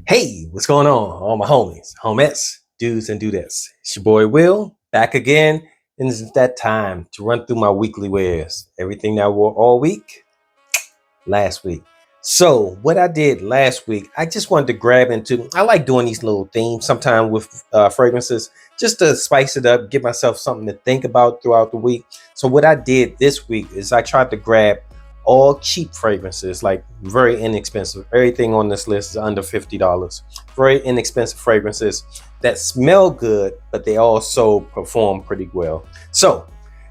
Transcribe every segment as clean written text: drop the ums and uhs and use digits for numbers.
Hey, what's going on? All my homies, homettes, dudes, and dudettes. It's your boy Will, back again, and it's that time to run through my weekly wares. Everything that I wore all week, last week. So, what I did last week, I just wanted to grab into. I like doing these little themes sometimes with fragrances, just to spice it up, give myself something to think about throughout the week. So, what I did this week is I tried to grab all cheap fragrances, like very inexpensive. Everything on this list is under $50. Very inexpensive fragrances that smell good, but they also perform pretty well. So,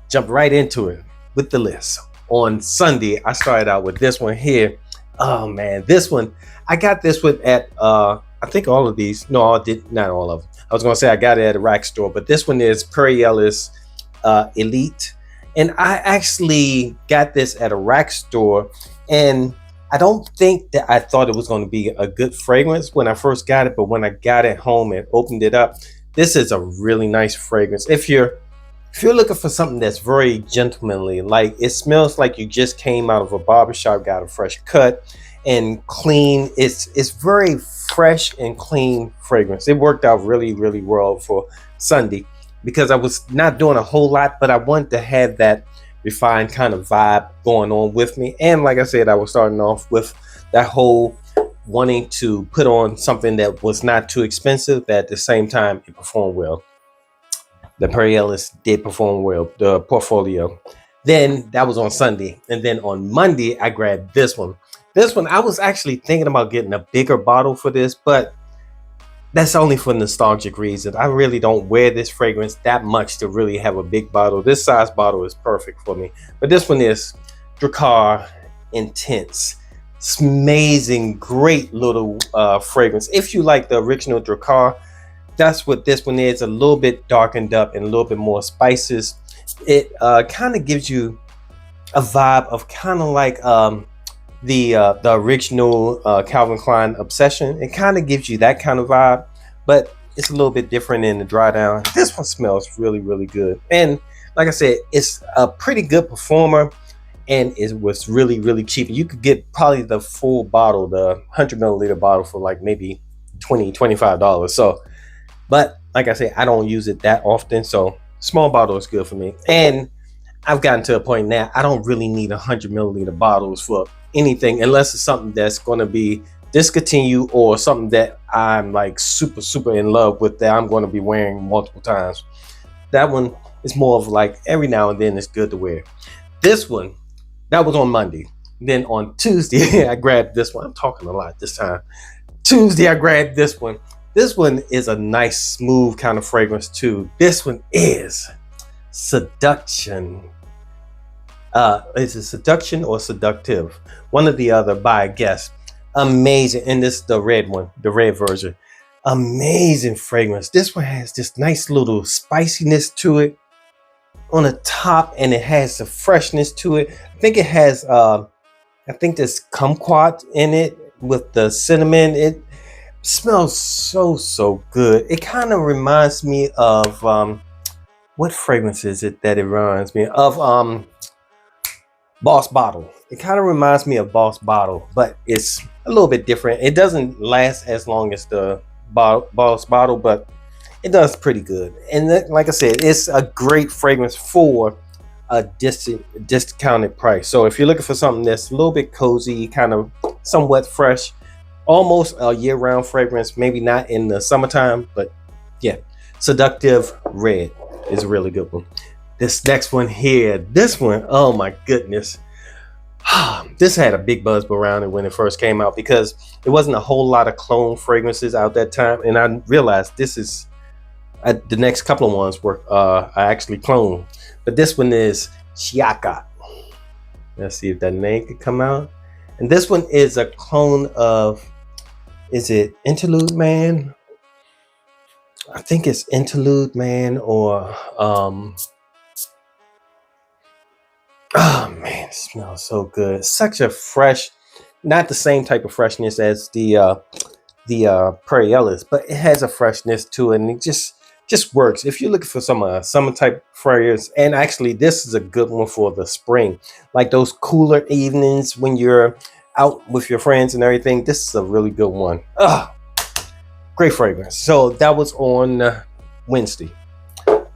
jump right into it with the list. On Sunday, I started out with this one here. Oh man, this one I got this one at I think all of these. No, I did not all of them. I was gonna say I got it at a rack store, but this one is Perry Ellis Elite, and I actually got this at a rack store, and I don't think that I thought it was going to be a good fragrance when I first got it, but when I got it home and opened it up, this is a really nice fragrance. If you're looking for something that's very gentlemanly, like it smells like you just came out of a barbershop, got a fresh cut and clean. It's very fresh and clean fragrance. It worked out really, really well for Sunday because I was not doing a whole lot, but I wanted to have that refined kind of vibe going on with me. And like I said, I was starting off with that whole wanting to put on something that was not too expensive, that at the same time it performed well. The Perry Ellis did perform well, the portfolio. Then that was on Sunday. And then on Monday, I grabbed this one. This one, I was actually thinking about getting a bigger bottle for this, but that's only for nostalgic reasons. I really don't wear this fragrance that much to really have a big bottle. This size bottle is perfect for me. But this one is Drakkar Intense. It's amazing, great little fragrance. If you like the original Drakkar, that's what this one is. A little bit darkened up and a little bit more spices. It kind of gives you a vibe of kind of like the original Calvin Klein Obsession. It kind of gives you that kind of vibe, but it's a little bit different in the dry down. This one smells really, really good. And like I said, it's a pretty good performer, and it was really, really cheap. You could get probably the full bottle, the 100 milliliter bottle, for like maybe $25. So, but like I say, I don't use it that often, so small bottle is good for me. And I've gotten to a point now I don't really need 100 milliliter bottles for anything unless it's something that's going to be discontinued or something that I'm like super, super in love with that I'm going to be wearing multiple times. That one is more of like every now and then it's good to wear. This one, that was on Monday. Then on Tuesday, I grabbed this one. I'm talking a lot this time. Tuesday, I grabbed this one. This one is a nice, smooth kind of fragrance too. This one is Seduction. Is it Seduction or Seductive? One or the other by a guess. Amazing. And this is the red one, the red version. Amazing fragrance. This one has this nice little spiciness to it on the top, and it has the freshness to it. I think it has I think there's kumquat in it with the cinnamon. It smells so good. It kind of reminds me of what fragrance is it that it reminds me of? Boss Bottle. It kind of reminds me of Boss Bottle, but it's a little bit different. It doesn't last as long as the Boss Bottle, but it does pretty good. And like I said, it's a great fragrance for a discounted price. So if you're looking for something that's a little bit cozy, kind of somewhat fresh, almost a year-round fragrance, maybe not in the summertime, but yeah, Seductive Red is a really good one. This next one here, this one, oh my goodness. This had a big buzz around it when it first came out because there wasn't a whole lot of clone fragrances out that time, and I realized this is the next couple of ones were I actually cloned, but this one is Chiaka. Let's see if that name could come out. And this one is a clone of, is it Interlude Man? I think it's Interlude Man or oh man, it smells so good. Such a fresh, not the same type of freshness as the Perry Ellis, but it has a freshness to it, and it just works. If you're looking for some summer type fragrance, and actually this is a good one for the spring, like those cooler evenings when you're out with your friends and everything. This is a really good one. Great fragrance. So that was on Wednesday.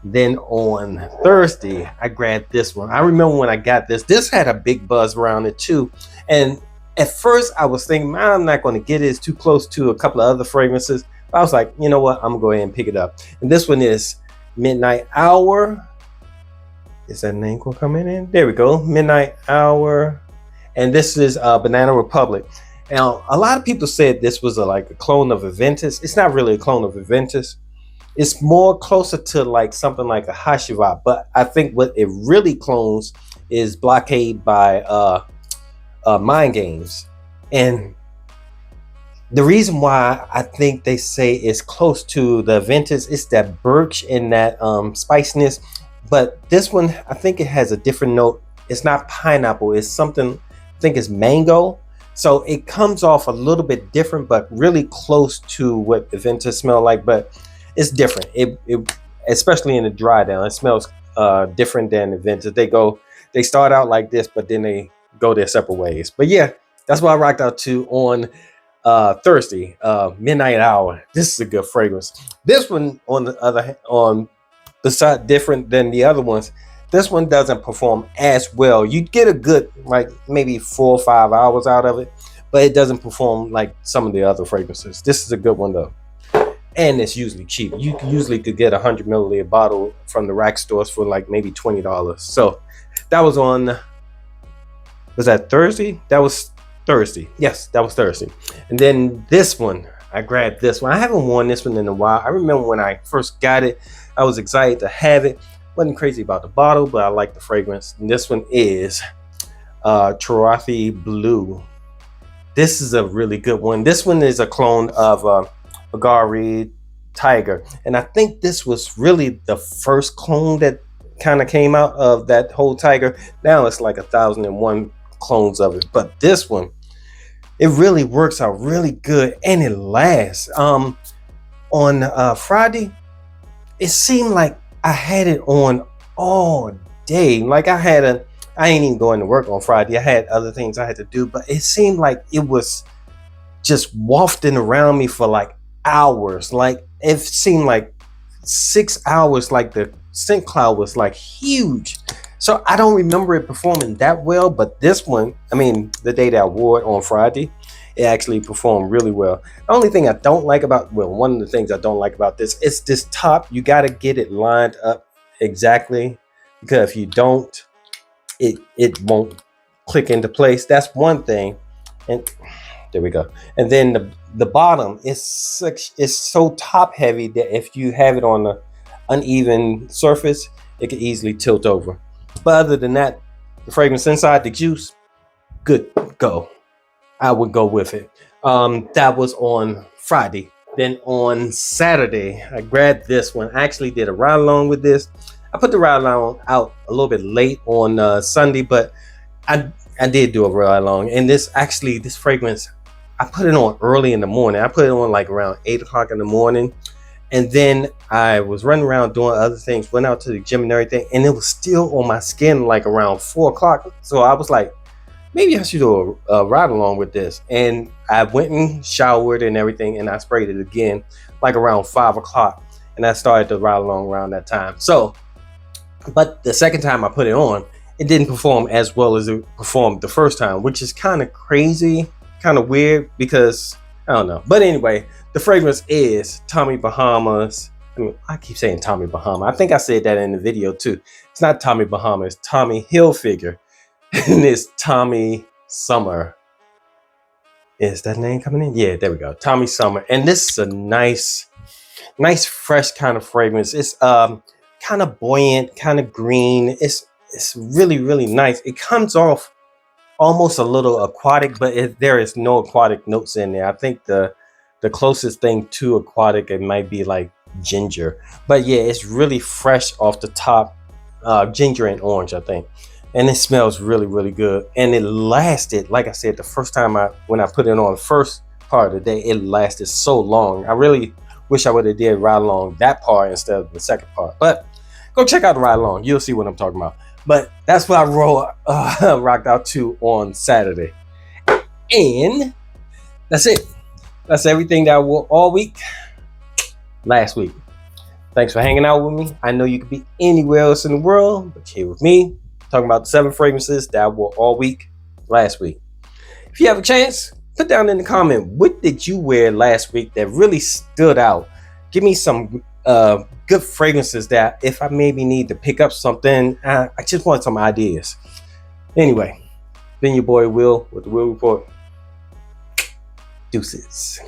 Then on Thursday, I grabbed this one. I remember when I got this. This had a big buzz around it too. And at first, I was thinking, man, I'm not going to get it. It's too close to a couple of other fragrances. But I was like, you know what? I'm going to go ahead and pick it up. And this one is Midnight Hour. Is that name going to come in? There we go. Midnight Hour. And this is Banana Republic. Now, a lot of people said this was like a clone of Aventus. It's not really a clone of Aventus. It's more closer to like something like a Hashivat. But I think what it really clones is Blockade by Mind Games. And the reason why I think they say it's close to the Aventus is that birch and that spiciness. But this one, I think it has a different note. It's not pineapple. It's something, I think it's mango. So it comes off a little bit different, but really close to what Aventus smell like. But it's different. It especially in the dry down, it smells different than Aventus. They start out like this, but then they go their separate ways. But yeah, that's what I rocked out to on Thursday, Midnight Hour. This is a good fragrance. This one, on the other hand, on the side, different than the other ones. This one doesn't perform as well. You get a good, like maybe 4 or 5 hours out of it, but it doesn't perform like some of the other fragrances. This is a good one though. And it's usually cheap. You usually could get a 100 milliliter bottle from the rack stores for like maybe $20. So that was on, was that Thursday? That was Thursday. Yes, that was Thursday. And then this one, I grabbed this one. I haven't worn this one in a while. I remember when I first got it, I was excited to have it. Wasn't crazy about the bottle, but I like the fragrance. And this one is Tarathi Blue. This is a really good one. This one is a clone of Agari Tiger. And I think this was really the first clone that kind of came out of that whole Tiger. Now it's like 1,001 clones of it. But this one, it really works out really good and it lasts. On Friday, it seemed like I had it on all day. Like I ain't even going to work on Friday. I had other things I had to do, but it seemed like it was just wafting around me for like hours. Like it seemed like 6 hours, like the scent cloud was like huge. So I don't remember it performing that well, but this one, I mean, the day that I wore it on Friday, it actually performed really well. The only thing I don't like about, well, one of the things I don't like about this is this top. You got to get it lined up exactly, because if you don't, it won't click into place. That's one thing. And there we go. And then the bottom is so top heavy that if you have it on an uneven surface, it could easily tilt over. But other than that, the fragrance inside, the juice, good go. I would go with it. That was on Friday. Then on Saturday, I grabbed this one. I actually did a ride along with this. I put the ride along out a little bit late on Sunday, but I did do a ride along. And this fragrance, I put it on early in the morning. I put it on like around 8 o'clock in the morning. And then I was running around doing other things, went out to the gym and everything, and it was still on my skin like around 4 o'clock. So I was like, maybe I should do a ride along with this. And I went and showered and everything, and I sprayed it again like around 5 o'clock. And I started to ride along around that time. So, but the second time I put it on, it didn't perform as well as it performed the first time, which is kind of crazy, kind of weird, because I don't know. But anyway, the fragrance is Tommy Bahama's. I mean, I keep saying Tommy Bahama. I think I said that in the video too. It's not Tommy Bahama, it's Tommy Hilfiger. And it's Tommy Summer. Is that name coming in? Yeah, there we go. Tommy Summer. And this is a nice, fresh kind of fragrance. It's kind of buoyant, kind of green. It's really, really nice. It comes off almost a little aquatic, but there is no aquatic notes in there. I think the closest thing to aquatic, it might be like ginger. But yeah, it's really fresh off the top. Ginger and orange, I think. And it smells really, really good. And it lasted, like I said, the first time when I put it on the first part of the day, it lasted so long. I really wish I would have did ride along that part instead of the second part. But go check out the ride along. You'll see what I'm talking about. But that's what I rocked out to on Saturday. And that's it. That's everything that I wore all week. last week. Thanks for hanging out with me. I know you could be anywhere else in the world, but you're here with me, talking about the 7 fragrances that I wore all week last week. If you have a chance, put down in the comment, what did you wear last week that really stood out? Give me some good fragrances that if I maybe need to pick up something, I just want some ideas. Anyway, been your boy Will with the Will Report. Deuces.